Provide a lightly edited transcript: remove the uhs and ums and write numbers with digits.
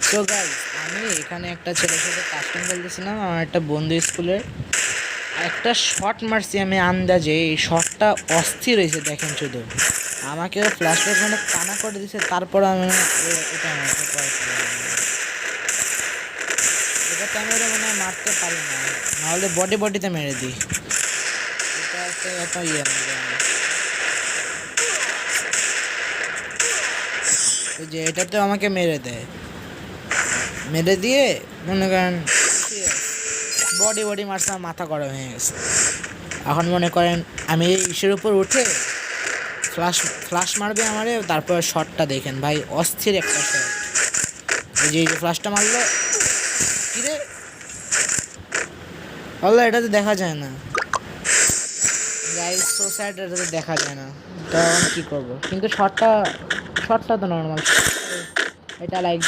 তো গাইস আমি এখানে একটা ছেলের সাথে কাস্টম খেলতেছিলাম, আমার একটা বন্ধু স্কুলের। একটা শট মারছি আমি আন্দাজে, এই শটটা অস্থির হয়েছে দেখেন শুধু। আমাকে ফ্ল্যাশ লাইট মানে কানা করে দিছে, তারপর আমি এটা আমাকে এটাতে আমি ওরা মানে মারতে পারি না, নাহলে বডি বডিতে মেরে দিই। এটা একটা ইয়ে ওই যে এটাতে আমাকে মেরে দেয়, মেরে দিয়ে মনে করেন বডি বডি মারছিলাম, মাথা গরম হয়ে গেছে। এখন মনে করেন আমি এই ইসের উপর উঠে ফ্লাশ ফ্লাশ মারবে আমারে, তারপর শটটা দেখেন ভাই, অস্থির একটা শট। এই যে ফ্লাশটা মারলো, কিরে আল্লাহ, এটাতে দেখা যায় না গাইস, সো স্যাড, এটাতে দেখা যায় না। তখন কী করবো, কিন্তু শটটা তো নর্মাল, এটা লাইক